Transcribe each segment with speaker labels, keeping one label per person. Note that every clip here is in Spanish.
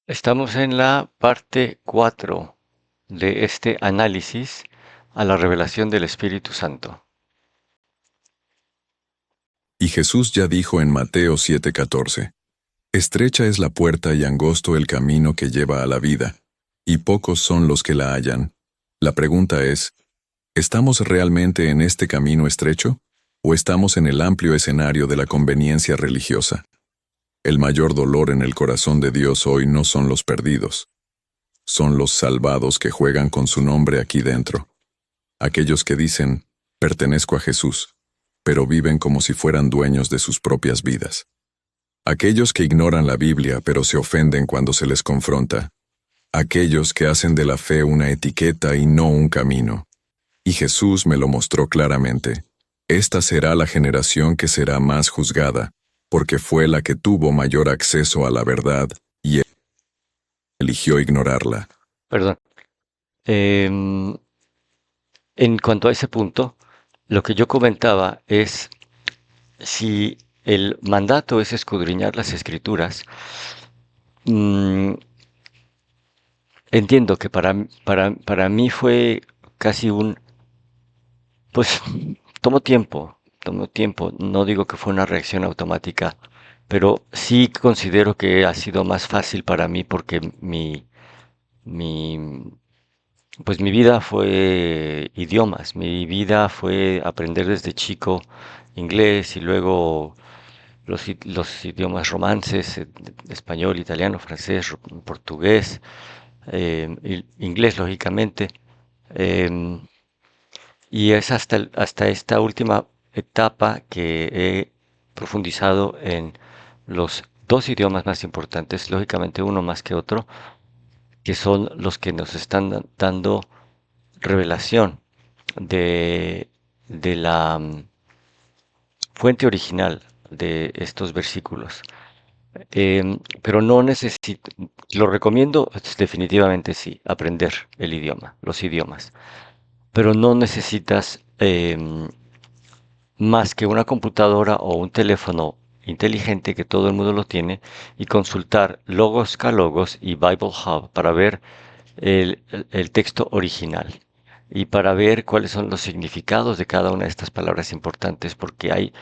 Speaker 1: Estamos en la parte 4 de este análisis a la revelación del Espíritu Santo.
Speaker 2: Y Jesús ya dijo en Mateo 7:14, Estrecha es la puerta y angosto el camino que lleva a la vida, y pocos son los que la hallan. La pregunta es, ¿estamos realmente en este camino estrecho? ¿O estamos en el amplio escenario de la conveniencia religiosa? El mayor dolor en el corazón de Dios hoy no son los perdidos, son los salvados que juegan con su nombre aquí dentro. Aquellos que dicen, pertenezco a Jesús, pero viven como si fueran dueños de sus propias vidas. Aquellos que ignoran la Biblia pero se ofenden cuando se les confronta. Aquellos que hacen de la fe una etiqueta y no un camino. Y Jesús me lo mostró claramente. Esta será la generación que será más juzgada, porque fue la que tuvo mayor acceso a la verdad y eligió ignorarla.
Speaker 1: Perdón. Em, en cuanto a ese punto, lo que yo comentaba es si el mandato es escudriñar las Escrituras. mm, Entiendo que para mí fue casi pues tomó tiempo, no digo que fue una reacción automática, pero sí considero que ha sido más fácil para mí porque mi, pues mi vida fue idiomas, mi vida fue aprender desde chico inglés y luego los idiomas romances, español, italiano, francés, portugués, inglés lógicamente. em, Y es hasta esta última etapa que he profundizado en los dos idiomas más importantes, lógicamente uno más que otro, que son los que nos están dando revelación de, de la fuente original de estos versículos. Pero no necesito, lo recomiendo definitivamente sí, aprender el idioma, los idiomas, pero no necesitas más que una computadora o un teléfono inteligente que todo el mundo lo tiene y consultar Logos Ka Logos y Bible Hub para ver el texto original y para ver cuáles son los significados de cada una de estas palabras importantes porque hay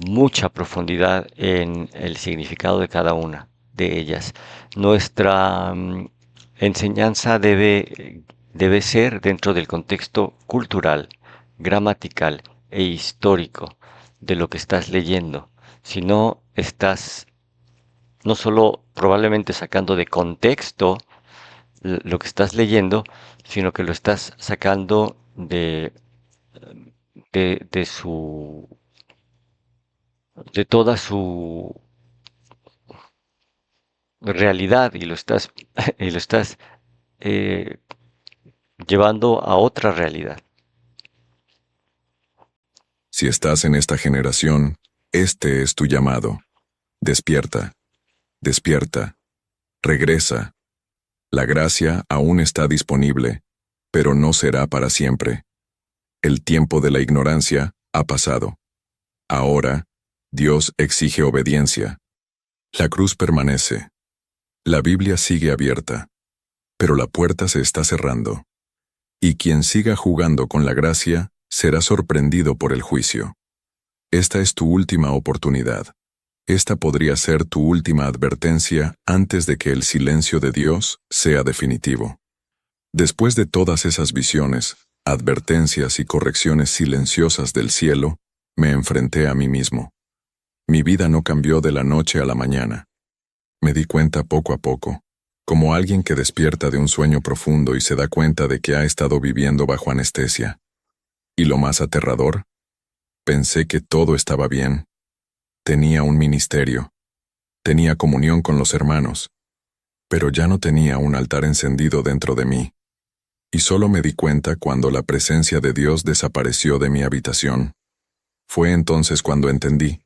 Speaker 1: mucha profundidad en el significado de cada una de ellas. Nuestra enseñanza debe ser dentro del contexto cultural, gramatical e histórico de lo que estás leyendo. Si no, estás no solo probablemente sacando de contexto lo que estás leyendo, sino que lo estás sacando de su de toda su realidad y lo estás y lo estás eh, llevando a otra realidad.
Speaker 2: Si estás en esta generación, este es tu llamado. Despierta, despierta, regresa. La gracia aún está disponible, pero no será para siempre. El tiempo de la ignorancia ha pasado. Ahora, Dios exige obediencia. La cruz permanece. La Biblia sigue abierta, pero la puerta se está cerrando. Y quien siga jugando con la gracia será sorprendido por el juicio. Esta es tu última oportunidad. Esta podría ser tu última advertencia antes de que el silencio de Dios sea definitivo. Después de todas esas visiones, advertencias y correcciones silenciosas del cielo, me enfrenté a mí mismo. Mi vida no cambió de la noche a la mañana. Me di cuenta poco a poco, como alguien que despierta de un sueño profundo y se da cuenta de que ha estado viviendo bajo anestesia. Y lo más aterrador, pensé que todo estaba bien. Tenía un ministerio, tenía comunión con los hermanos, pero ya no tenía un altar encendido dentro de mí. Y solo me di cuenta cuando la presencia de Dios desapareció de mi habitación. Fue entonces cuando entendí.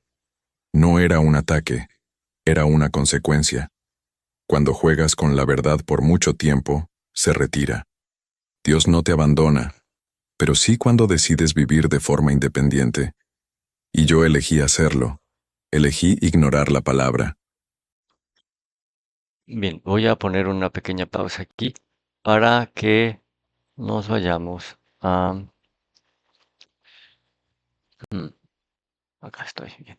Speaker 2: No era un ataque, era una consecuencia. Cuando juegas con la verdad por mucho tiempo, se retira. Dios no te abandona, pero sí cuando decides vivir de forma independiente. Y yo elegí hacerlo. Elegí ignorar la palabra.
Speaker 1: Bien, voy a poner una pequeña pausa aquí para que nos vayamos a... mm, acá estoy. Bien.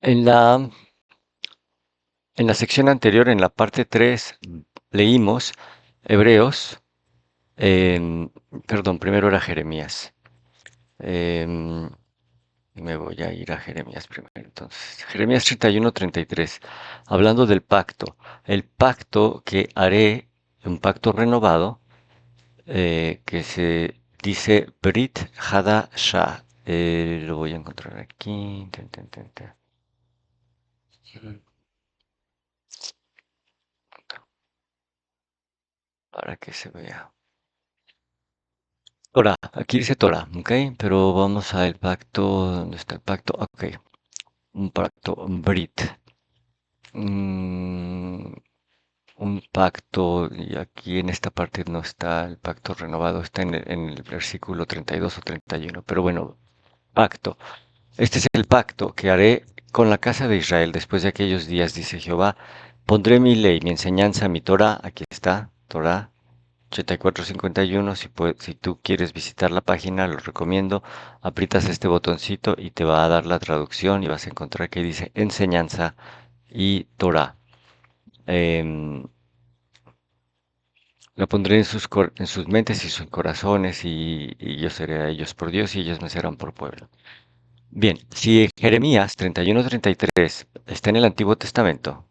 Speaker 1: En en la sección anterior, en la parte 3, leímos Hebreos, em, perdón, primero era Jeremías. Em, Me voy a ir a Jeremías primero. Entonces, Jeremías 31:33, hablando del pacto. El pacto que haré, un pacto renovado, que se dice Brit Hadashah. Lo voy a encontrar aquí. Para que se vea. Torah, aquí dice Torah, ¿ok? Pero vamos al pacto. ¿Dónde está el pacto? Ok, un pacto Brit. Mm, un pacto, y aquí en esta parte no está el pacto renovado, está en el versículo 32 o 31, pero bueno, pacto. Este es el pacto que haré con la casa de Israel después de aquellos días, dice Jehová. Pondré mi ley, mi enseñanza, mi Torah, aquí está, Torah 8451, si tú quieres visitar la página, lo recomiendo, aprietas este botoncito y te va a dar la traducción y vas a encontrar que dice enseñanza y Torah. Em, Lo pondré en sus mentes y sus corazones y yo seré a ellos por Dios y ellos me serán por pueblo. Bien, si Jeremías 31:33 está en el Antiguo Testamento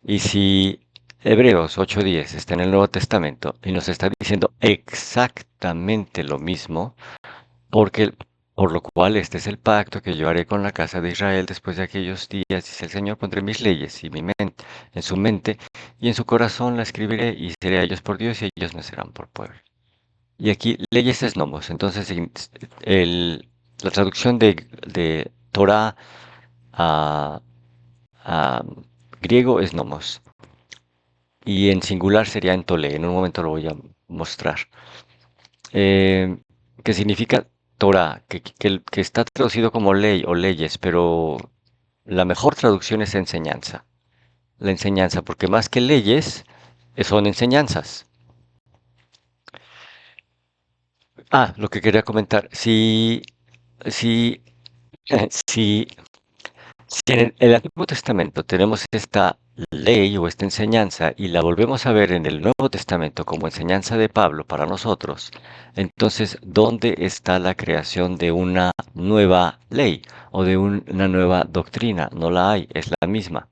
Speaker 1: y si Hebreos 8:10 está en el Nuevo Testamento y nos está diciendo exactamente lo mismo, porque por lo cual este es el pacto que yo haré con la casa de Israel después de aquellos días, dice el Señor, pondré mis leyes y mi mente en su mente y en su corazón la escribiré y seré a ellos por Dios y ellos me serán por pueblo. Y aquí leyes es nomos. Entonces, la traducción de Torah a, a griego es nomos. Y en singular sería entole. En un momento lo voy a mostrar. Eh, que significa Torah, que está traducido como ley o leyes, pero la mejor traducción es enseñanza. La enseñanza, porque más que leyes, son enseñanzas. Lo que quería comentar. Si, si Si en el Antiguo Testamento tenemos esta ley o esta enseñanza y la volvemos a ver en el Nuevo Testamento como enseñanza de Pablo para nosotros, entonces, ¿dónde está la creación de una nueva ley o de una nueva doctrina? No la hay, es la misma.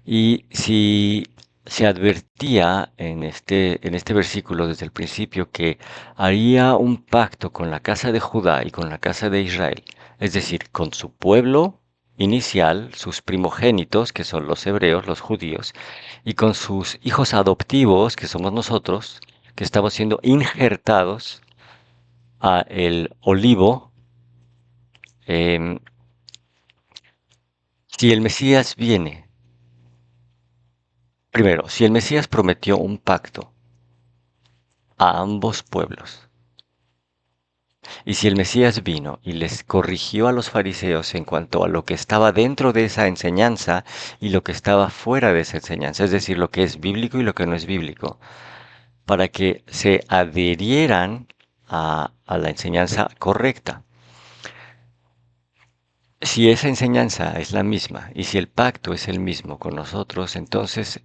Speaker 1: Y si se advertía en este versículo desde el principio que haría un pacto con la casa de Judá y con la casa de Israel, es decir, con su pueblo inicial, sus primogénitos, que son los hebreos, los judíos, y con sus hijos adoptivos, que somos nosotros, que estamos siendo injertados a el olivo. em, si el Mesías viene, primero, si el Mesías prometió un pacto a ambos pueblos. Y si el Mesías vino y les corrigió a los fariseos en cuanto a lo que estaba dentro de esa enseñanza y lo que estaba fuera de esa enseñanza, es decir, lo que es bíblico y lo que no es bíblico, para que se adherieran a la enseñanza correcta. Si esa enseñanza es la misma y si el pacto es el mismo con nosotros, entonces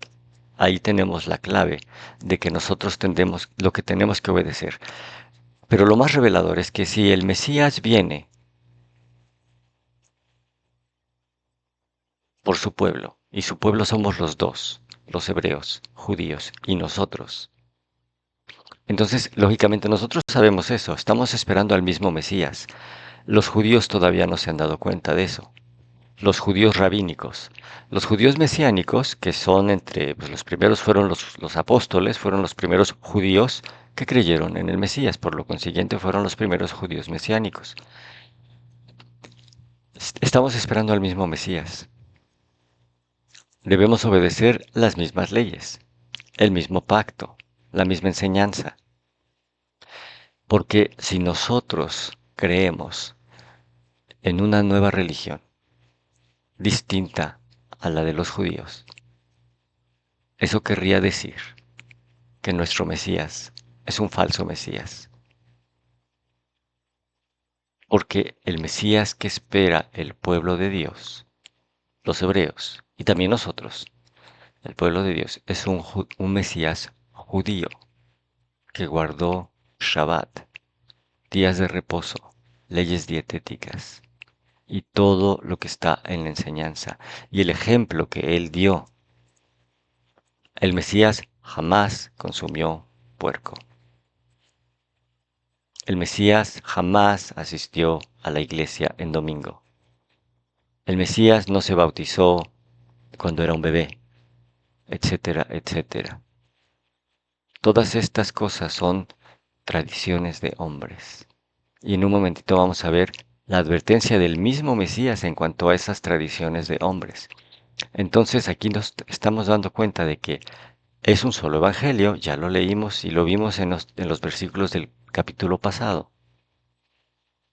Speaker 1: ahí tenemos la clave de que nosotros tendremos lo que tenemos que obedecer. Pero lo más revelador es que si el Mesías viene por su pueblo, y su pueblo somos los dos, los hebreos, judíos y nosotros. Entonces, lógicamente nosotros sabemos eso, estamos esperando al mismo Mesías. Los judíos todavía no se han dado cuenta de eso. Los judíos rabínicos. Los judíos mesiánicos, que son pues los primeros fueron los apóstoles, fueron los primeros judíos que creyeron en el Mesías, por lo consiguiente fueron los primeros judíos mesiánicos. Estamos esperando al mismo Mesías. Debemos obedecer las mismas leyes, el mismo pacto, la misma enseñanza. Porque si nosotros creemos en una nueva religión distinta a la de los judíos. Eso querría decir que nuestro Mesías es un falso Mesías, porque el Mesías que espera el pueblo de Dios, los hebreos y también nosotros, el pueblo de Dios, es un Mesías judío que guardó Shabbat, días de reposo, leyes dietéticas y todo lo que está en la enseñanza. Y el ejemplo que él dio, el Mesías jamás consumió puerco. El Mesías jamás asistió a la iglesia en domingo. El Mesías no se bautizó cuando era un bebé, etcétera, etcétera. Todas estas cosas son tradiciones de hombres. Y en un momentito vamos a ver la advertencia del mismo Mesías en cuanto a esas tradiciones de hombres. Entonces aquí nos estamos dando cuenta de que es un solo evangelio, ya lo leímos y lo vimos en los versículos del capítulo pasado.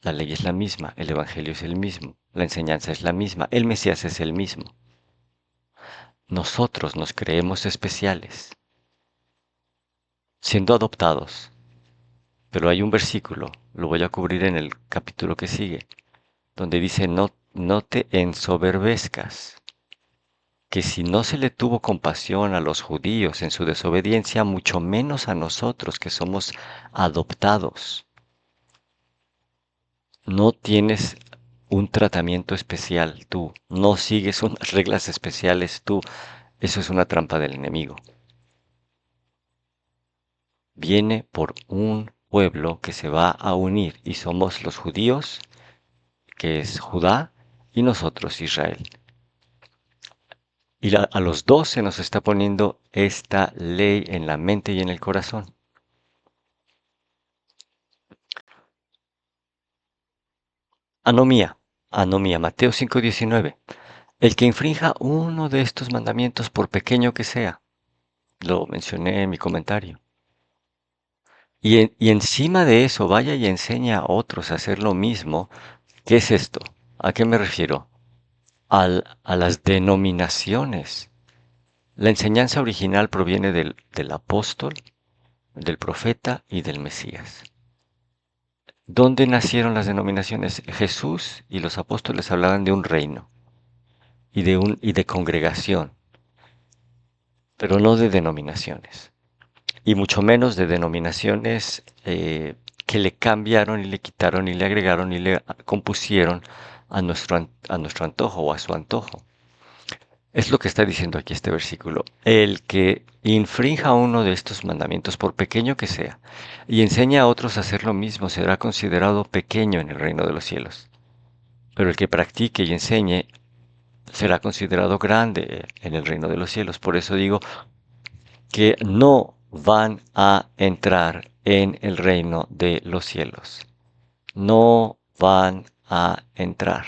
Speaker 1: La ley es la misma, el evangelio es el mismo, la enseñanza es la misma, el Mesías es el mismo. Nosotros nos creemos especiales, siendo adoptados. Pero hay un versículo, lo voy a cubrir en el capítulo que sigue, donde dice, no te ensoberbezcas, que si no se le tuvo compasión a los judíos en su desobediencia, mucho menos a nosotros que somos adoptados. No tienes un tratamiento especial tú, no sigues unas reglas especiales tú. Eso es una trampa del enemigo. Viene por un pueblo que se va a unir y somos los judíos, que es Judá, y nosotros Israel. Y a los dos se nos está poniendo esta ley en la mente y en el corazón. Anomía, anomía, Mateo 5:19. El que infrinja uno de estos mandamientos, por pequeño que sea, lo mencioné en mi comentario. Y encima de eso vaya y enseña a otros a hacer lo mismo. ¿Qué es esto? ¿A qué me refiero? A las denominaciones. La enseñanza original proviene del apóstol, del profeta y del Mesías. ¿Dónde nacieron las denominaciones? Jesús y los apóstoles hablaban de un reino y de congregación, pero no de denominaciones. Y mucho menos de denominaciones que le cambiaron y le quitaron y le agregaron y le compusieron a nuestro antojo o a su antojo. Es lo que está diciendo aquí este versículo. El que infrinja uno de estos mandamientos, por pequeño que sea, y enseña a otros a hacer lo mismo, será considerado pequeño en el reino de los cielos. Pero el que practique y enseñe será considerado grande en el reino de los cielos. Por eso digo que no van a entrar en el reino de los cielos. No van a entrar.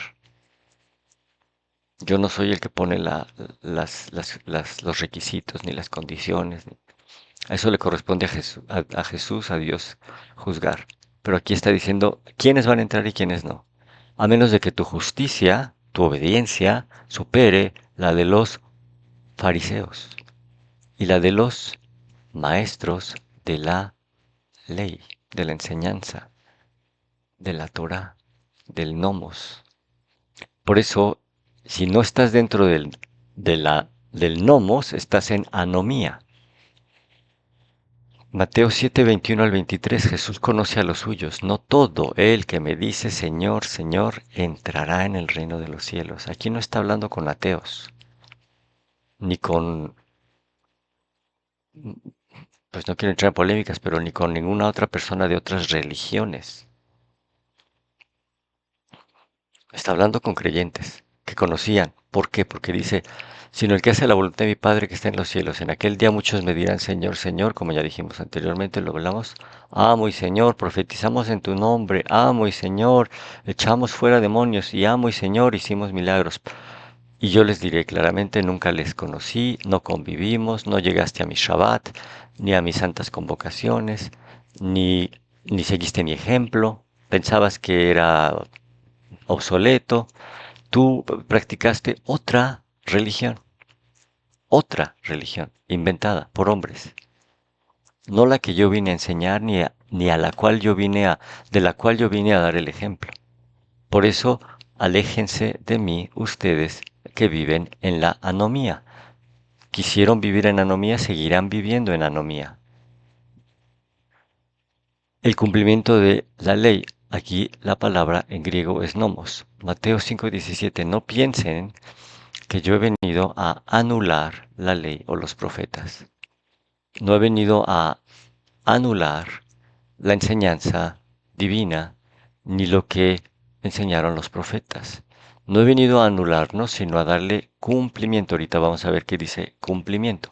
Speaker 1: Yo no soy el que pone los requisitos ni las condiciones. A eso le corresponde a Jesús, a Dios, juzgar. Pero aquí está diciendo quiénes van a entrar y quiénes no. A menos de que tu justicia, tu obediencia, supere la de los fariseos y la de los maestros de la ley, de la enseñanza, de la Torah, del nomos. Por eso, si no estás dentro del nomos, estás en anomía. Mateo 7:21 al 23, Jesús conoce a los suyos. No todo el que me dice Señor, Señor, entrará en el reino de los cielos. Aquí no está hablando con ateos, ni con, pues no quiero entrar en polémicas, pero ni con ninguna otra persona de otras religiones. Está hablando con creyentes que conocían. ¿Por qué? Porque dice, sino el que hace la voluntad de mi Padre que está en los cielos. En aquel día muchos me dirán, Señor, Señor, como ya dijimos anteriormente, lo hablamos. Amo y Señor, profetizamos en tu nombre. Amo y Señor, echamos fuera demonios. Y amo y Señor, hicimos milagros. Y yo les diré claramente, nunca les conocí, no convivimos, no llegaste a mi Shabbat, ni a mis santas convocaciones, ni seguiste mi ejemplo. Pensabas que era obsoleto, tú practicaste otra religión, otra religión, inventada por hombres, no la que yo vine a enseñar ni a la cual yo vine de la cual yo vine a dar el ejemplo. Por eso, aléjense de mí ustedes que viven en la anomía. Quisieron vivir en anomía, seguirán viviendo en anomía. El cumplimiento de la ley. Aquí la palabra en griego es nomos. Mateo 5:17. No piensen que yo he venido a anular la ley o los profetas. No he venido a anular la enseñanza divina ni lo que enseñaron los profetas. No he venido a anularnos, sino a darle cumplimiento. Ahorita vamos a ver qué dice cumplimiento.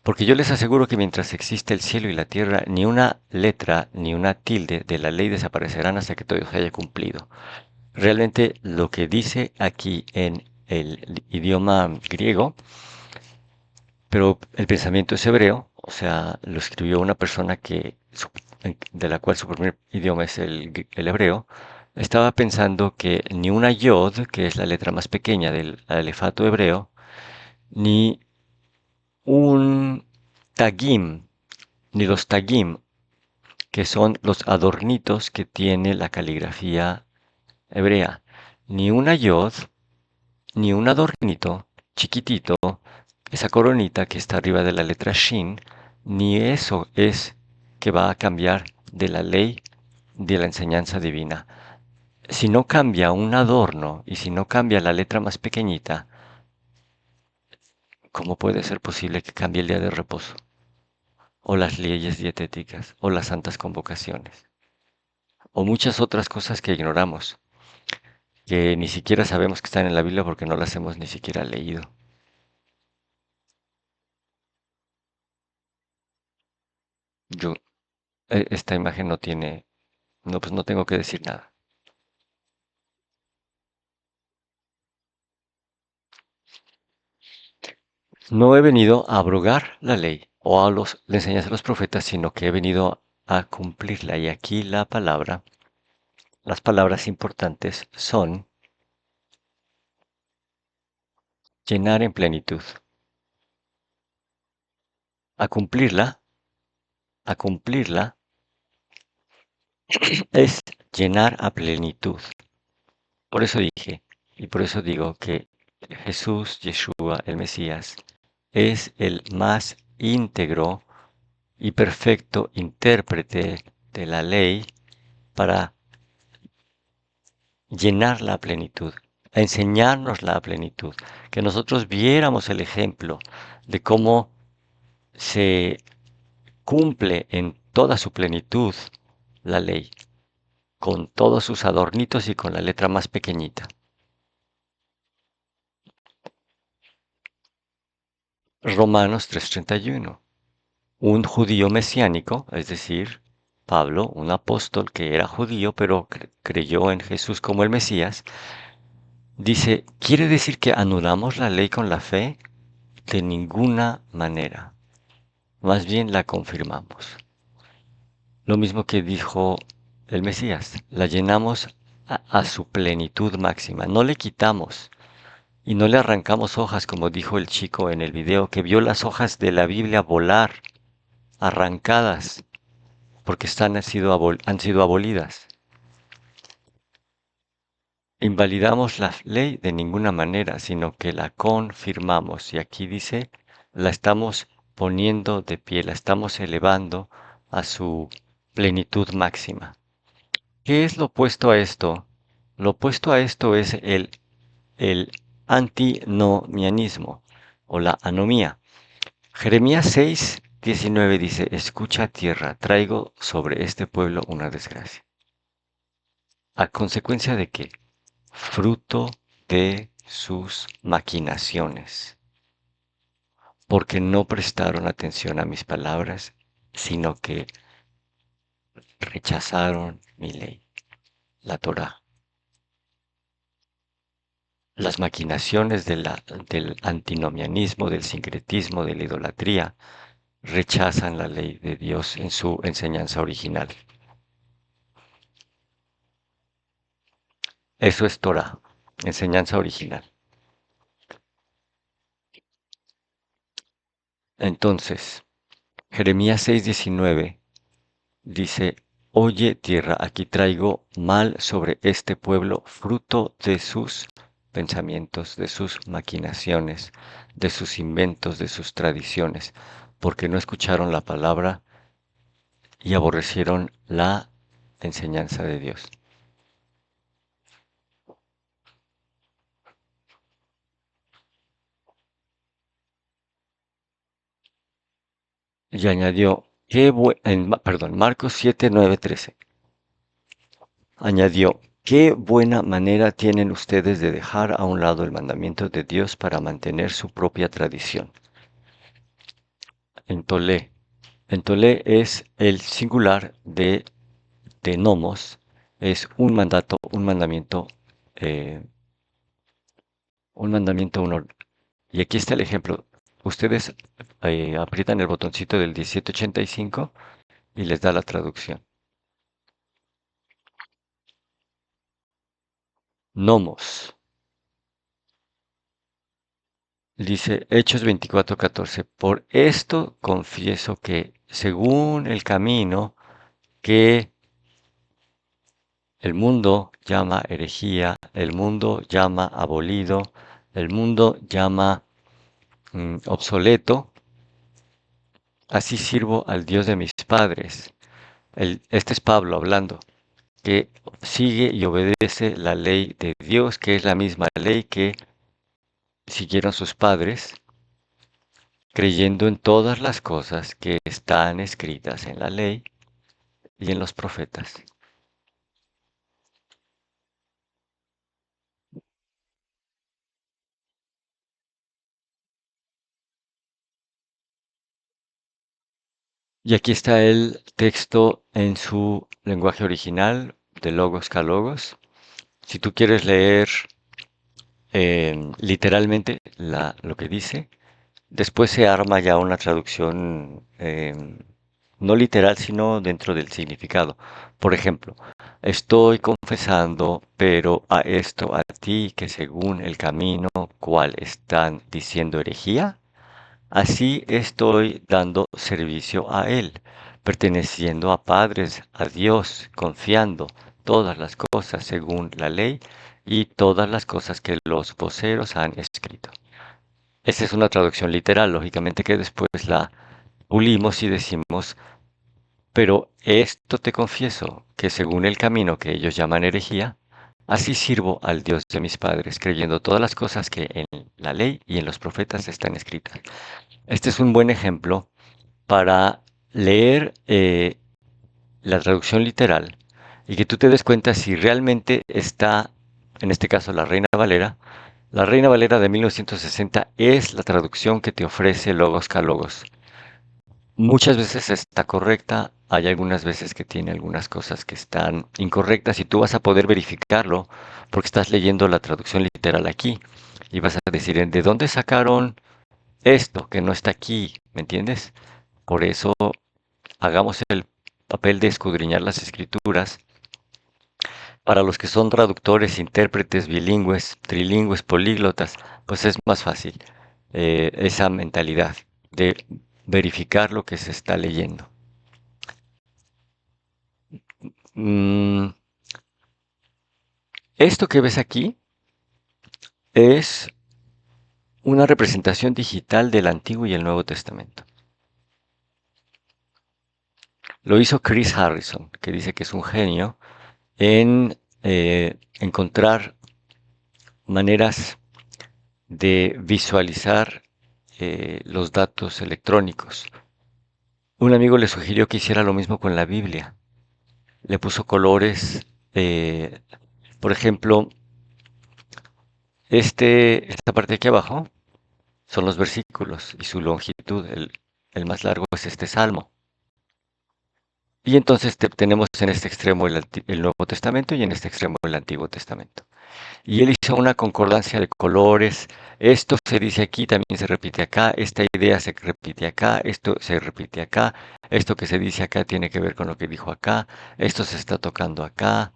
Speaker 1: Porque yo les aseguro que mientras existe el cielo y la tierra, ni una letra ni una tilde de la ley desaparecerán hasta que todo se haya cumplido. Realmente lo que dice aquí en el idioma griego, pero el pensamiento es hebreo, o sea, lo escribió una persona de la cual su primer idioma es el hebreo, estaba pensando que ni una yod, que es la letra más pequeña del alefato hebreo, ni un tagim, ni los tagim, que son los adornitos que tiene la caligrafía hebrea, ni una yod, ni un adornito chiquitito, esa coronita que está arriba de la letra Shin, ni eso es que va a cambiar de la ley de la enseñanza divina. Si no cambia un adorno y si no cambia la letra más pequeñita, ¿cómo puede ser posible que cambie el día de reposo? O las leyes dietéticas, o las santas convocaciones, o muchas otras cosas que ignoramos, que ni siquiera sabemos que están en la Biblia porque no las hemos ni siquiera leído. Yo, esta imagen no tiene, no, pues no tengo que decir nada. No he venido a abrogar la ley o a le enseñas a los profetas, sino que he venido a cumplirla. Y aquí las palabras importantes son llenar en plenitud. A cumplirla, a cumplirla es llenar a plenitud. Por eso dije, y por eso digo que Jesús, Yeshua, el Mesías, es el más íntegro y perfecto intérprete de la ley para llenar la plenitud, a enseñarnos la plenitud, que nosotros viéramos el ejemplo de cómo se cumple en toda su plenitud la ley, con todos sus adornitos y con la letra más pequeñita. Romanos 3:31. Un judío mesiánico, es decir, Pablo, un apóstol que era judío pero creyó en Jesús como el Mesías, dice, ¿quiere decir que anulamos la ley con la fe? De ninguna manera. Más bien la confirmamos. Lo mismo que dijo el Mesías, la llenamos a su plenitud máxima. No le quitamos y no le arrancamos hojas como dijo el chico en el video que vio las hojas de la Biblia volar, arrancadas, porque han sido abolidas. Invalidamos la ley de ninguna manera, sino que la confirmamos. Y aquí dice, la estamos poniendo de pie, la estamos elevando a su plenitud máxima. ¿Qué es lo opuesto a esto? Lo opuesto a esto es el antinomianismo o la anomía. Jeremías 6:19 dice, escucha tierra, traigo sobre este pueblo una desgracia. ¿A consecuencia de qué? Fruto de sus maquinaciones, porque no prestaron atención a mis palabras, sino que rechazaron mi ley, la Torá. Las maquinaciones del antinomianismo, del sincretismo, de la idolatría, rechazan la ley de Dios en su enseñanza original. Eso es Torah, enseñanza original. Entonces, Jeremías 6:19 dice, oye tierra, aquí traigo mal sobre este pueblo, fruto de sus pensamientos, de sus maquinaciones, de sus inventos, de sus tradiciones, porque no escucharon la palabra y aborrecieron la enseñanza de Dios. Y añadió, Marcos 7:9-13, añadió, qué buena manera tienen ustedes de dejar a un lado el mandamiento de Dios para mantener su propia tradición. Entolé. Entolé es el singular de nomos, es un mandato, eh, un mandamiento, y aquí está el ejemplo. Ustedes aprietan el botoncito del 1785 y les da la traducción. Nomos. Dice Hechos 24:14. Por esto confieso que según el camino que el mundo llama herejía, el mundo llama abolido, el mundo llama obsoleto, así sirvo al Dios de mis padres. Este es Pablo hablando, que sigue y obedece la ley de Dios, que es la misma ley que siguieron sus padres, creyendo en todas las cosas que están escritas en la ley y en los profetas. Y aquí está el texto en su lenguaje original, de logos a logos. Si tú quieres leer literalmente lo que dice, después se arma ya una traducción no literal, sino dentro del significado. Por ejemplo, estoy confesando, pero a esto, a ti, que según el camino cual están diciendo herejía, así estoy dando servicio a Él, perteneciendo a padres, a Dios, confiando todas las cosas según la ley y todas las cosas que los voceros han escrito. Esta es una traducción literal, lógicamente que después la pulimos y decimos, pero esto te confieso, que según el camino que ellos llaman herejía, así sirvo al Dios de mis padres, creyendo todas las cosas que en la ley y en los profetas están escritas. Este es un buen ejemplo para leer la traducción literal y que tú te des cuenta si realmente está, en este caso la Reina Valera de 1960 es la traducción que te ofrece Logos Ka Logos. Muchas veces está correcta, hay algunas veces que tiene algunas cosas que están incorrectas y tú vas a poder verificarlo porque estás leyendo la traducción literal aquí y vas a decir, ¿de dónde sacaron esto que no está aquí? ¿Me entiendes? Por eso hagamos el papel de escudriñar las escrituras. Para los que son traductores, intérpretes, bilingües, trilingües, políglotas, pues es más fácil esa mentalidad de verificar lo que se está leyendo. Mm, Esto que ves aquí es una representación digital del Antiguo y el Nuevo Testamento. Lo hizo Chris Harrison, que dice que es un genio en encontrar maneras de visualizar los datos electrónicos. Un amigo le sugirió que hiciera lo mismo con la Biblia. Le puso colores, eh, por ejemplo, esta parte de aquí abajo son los versículos y su longitud. El más largo es este salmo. Y entonces tenemos en este extremo el Nuevo Testamento y en este extremo el Antiguo Testamento. Y él hizo una concordancia de colores. Esto se dice aquí, también se repite acá. Esta idea se repite acá. Esto se repite acá. Esto que se dice acá tiene que ver con lo que dijo acá. Esto se está tocando acá.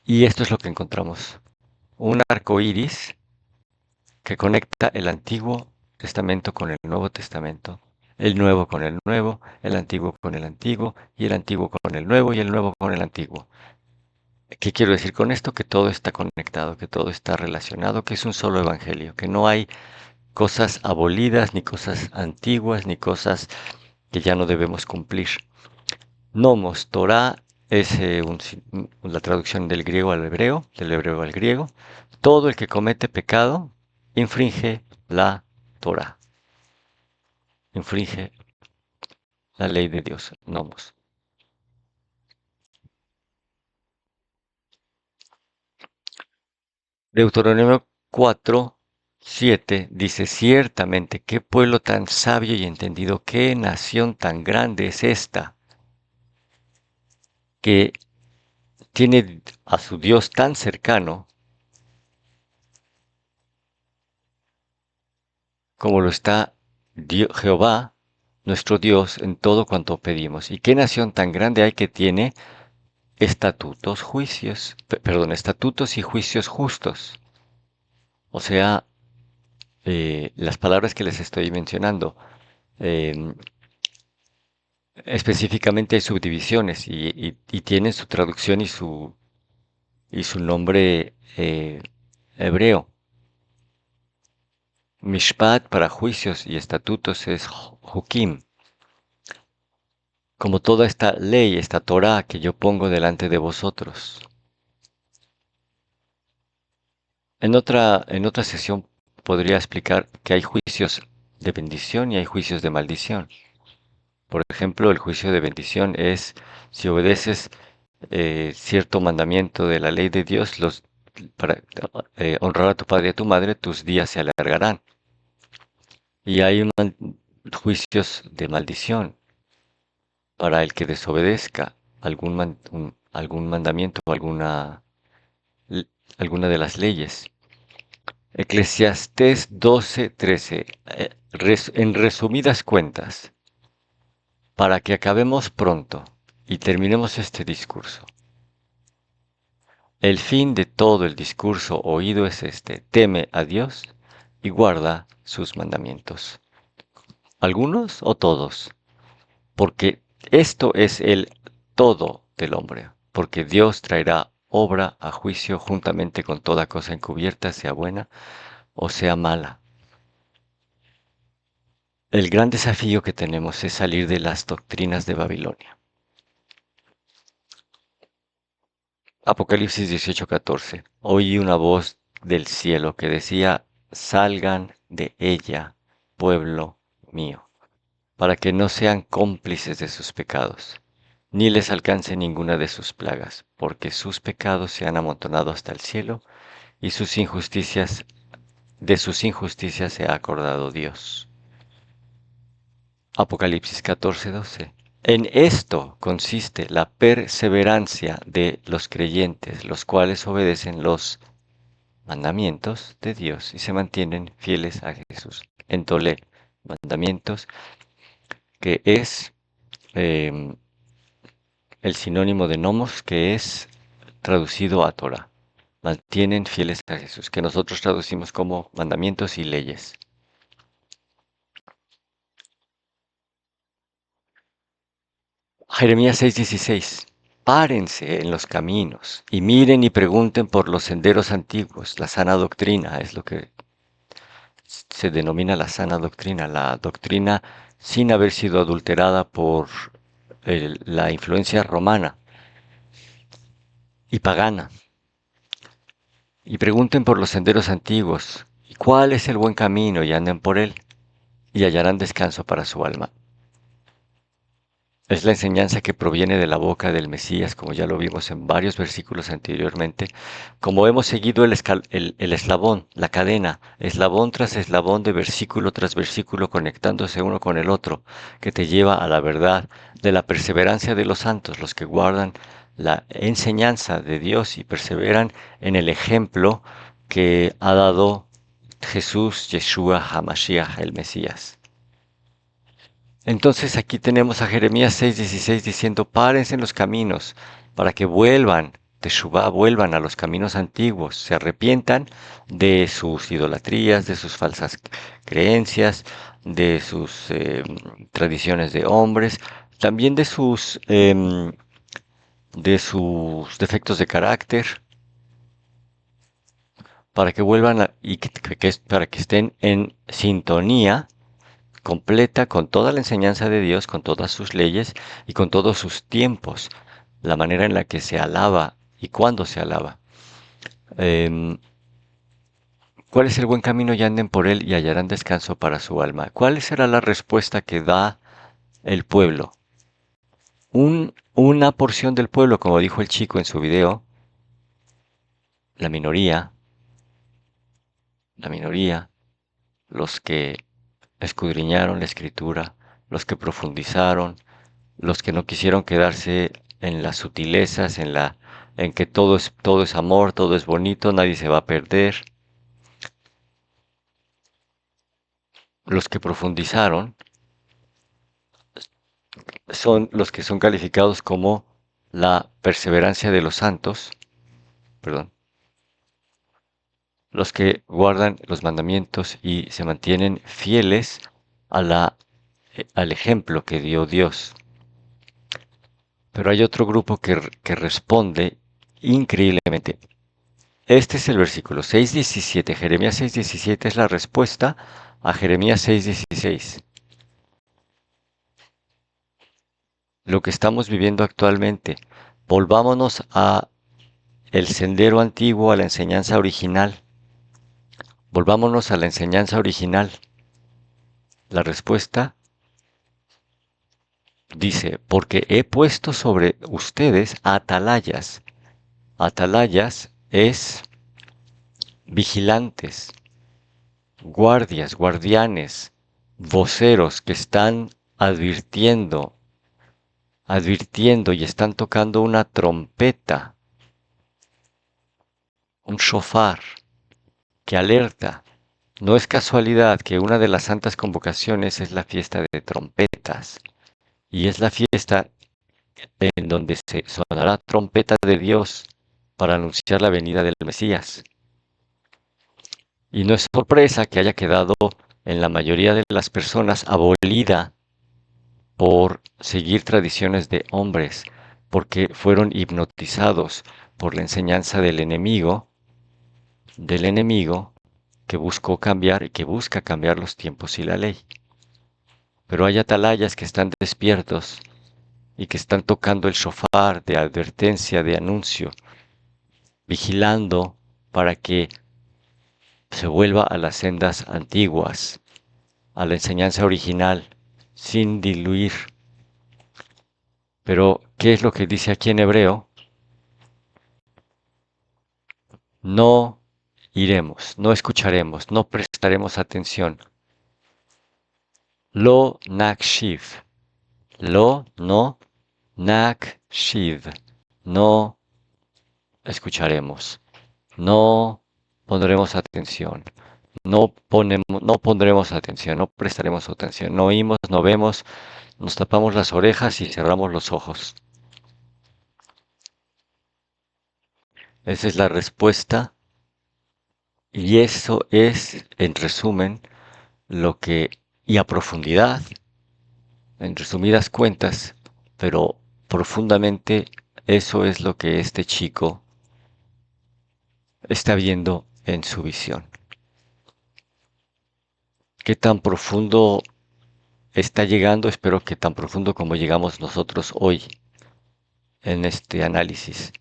Speaker 1: Y esto es lo que encontramos. Un arco iris que conecta el Antiguo Testamento con el Nuevo Testamento, el Nuevo con el Nuevo, el Antiguo con el Antiguo, y el Antiguo con el Nuevo, y el Nuevo con el Antiguo. ¿Qué quiero decir con esto? Que todo está conectado, que todo está relacionado, que es un solo evangelio, que no hay cosas abolidas, ni cosas antiguas, ni cosas que ya no debemos cumplir. Nomos, Torah, es la traducción del griego al hebreo, del hebreo al griego. Todo el que comete pecado infringe la Torah, infringe la ley de Dios, nomos. Deuteronomio 4:7 dice, ciertamente, qué pueblo tan sabio y entendido, qué nación tan grande es esta, que tiene a su Dios tan cercano como lo está Jehová, nuestro Dios, en todo cuanto pedimos. ¿Y qué nación tan grande hay que tiene estatutos y juicios justos? O sea, las palabras que les estoy mencionando, eh, específicamente hay subdivisiones y tienen su traducción y su nombre hebreo. Mishpat para juicios y estatutos es Hukim. Como toda esta ley, esta Torah que yo pongo delante de vosotros. En otra sesión podría explicar que hay juicios de bendición y hay juicios de maldición. Por ejemplo, el juicio de bendición es si obedeces cierto mandamiento de la ley de Dios, para honrar a tu padre y a tu madre, tus días se alargarán. Y hay juicios de maldición para el que desobedezca algún mandamiento o alguna de las leyes. Eclesiastés 12:13. En resumidas cuentas, para que acabemos pronto y terminemos este discurso. El fin de todo el discurso oído es este: teme a Dios y guarda sus mandamientos. ¿Algunos o todos? Porque esto es el todo del hombre, porque Dios traerá obra a juicio juntamente con toda cosa encubierta, sea buena o sea mala. El gran desafío que tenemos es salir de las doctrinas de Babilonia. Apocalipsis 18:14. Oí una voz del cielo que decía, salgan de ella, pueblo mío, para que no sean cómplices de sus pecados, ni les alcance ninguna de sus plagas, porque sus pecados se han amontonado hasta el cielo, y de sus injusticias se ha acordado Dios. Apocalipsis 14:12. En esto consiste la perseverancia de los creyentes, los cuales obedecen los mandamientos de Dios y se mantienen fieles a Jesús. En Tolé, mandamientos, que es eh, el sinónimo de nomos, que es traducido a Torah. Mantienen fieles a Jesús, que nosotros traducimos como mandamientos y leyes. Jeremías 6:16. Párense en los caminos y miren y pregunten por los senderos antiguos. La sana doctrina es lo que se denomina la sana doctrina, la doctrina sin haber sido adulterada por la influencia romana y pagana. Y pregunten por los senderos antiguos, ¿y cuál es el buen camino? Y anden por él, y hallarán descanso para su alma. Es la enseñanza que proviene de la boca del Mesías, como ya lo vimos en varios versículos anteriormente, como hemos seguido el eslabón, la cadena, eslabón tras eslabón de versículo tras versículo, conectándose uno con el otro, que te lleva a la verdad de la perseverancia de los santos, los que guardan la enseñanza de Dios y perseveran en el ejemplo que ha dado Jesús, Yeshua HaMashiach, el Mesías. Entonces aquí tenemos a Jeremías 6:16 diciendo, párense en los caminos para que vuelvan Teshuvá, vuelvan a los caminos antiguos, se arrepientan de sus idolatrías, de sus falsas creencias, de sus tradiciones de hombres, también de sus defectos de carácter, para que vuelvan para que estén en sintonía completa con toda la enseñanza de Dios, con todas sus leyes y con todos sus tiempos, la manera en la que se alaba y cuándo se alaba. Em, ¿Cuál es el buen camino? Y anden por él y hallarán descanso para su alma. ¿Cuál será la respuesta que da el pueblo? Una porción del pueblo, como dijo el chico en su video, la minoría, la minoría, los que escudriñaron la escritura, los que profundizaron, los que no quisieron quedarse en las sutilezas, en que todo es amor, todo es bonito, nadie se va a perder. Los que profundizaron son los que son calificados como la perseverancia de los santos, perdón, los que guardan los mandamientos y se mantienen fieles a al ejemplo que dio Dios. Pero hay otro grupo que responde increíblemente. Este es el versículo 6:17. Jeremías 6:17 es la respuesta a Jeremías 6:16. Lo que estamos viviendo actualmente. Volvámonos a el sendero antiguo, a la enseñanza original. Volvámonos a la enseñanza original. La respuesta dice, porque he puesto sobre ustedes atalayas. Atalayas es vigilantes, guardias, guardianes, voceros que están advirtiendo y están tocando una trompeta, un shofar, que alerta. No es casualidad que una de las santas convocaciones es la fiesta de trompetas, y es la fiesta en donde se sonará trompeta de Dios para anunciar la venida del Mesías. Y no es sorpresa que haya quedado en la mayoría de las personas abolida por seguir tradiciones de hombres, porque fueron hipnotizados por la enseñanza del enemigo que buscó cambiar y que busca cambiar los tiempos y la ley. Pero hay atalayas que están despiertos y que están tocando el shofar de advertencia, de anuncio, vigilando para que se vuelva a las sendas antiguas, a la enseñanza original, sin diluir. Pero, ¿qué es lo que dice aquí en hebreo? No iremos, no escucharemos, no prestaremos atención. Lo nakshiv, no nakshiv, no escucharemos, no pondremos atención, no pondremos atención, no prestaremos atención, no oímos, no vemos, nos tapamos las orejas y cerramos los ojos. Esa es la respuesta y eso es, en resumen, y a profundidad, en resumidas cuentas, pero profundamente, eso es lo que este chico está viendo en su visión. ¿Qué tan profundo está llegando? Espero que tan profundo como llegamos nosotros hoy en este análisis.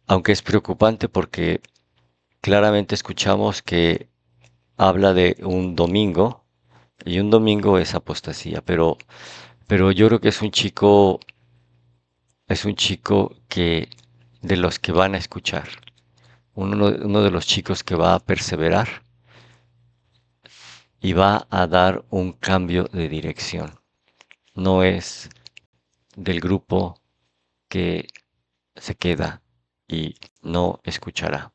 Speaker 1: Aunque es preocupante porque claramente escuchamos que habla de un domingo y un domingo es apostasía, pero yo creo que es un chico que de los que van a escuchar, uno de los chicos que va a perseverar y va a dar un cambio de dirección. No es del grupo que se queda y no escuchará.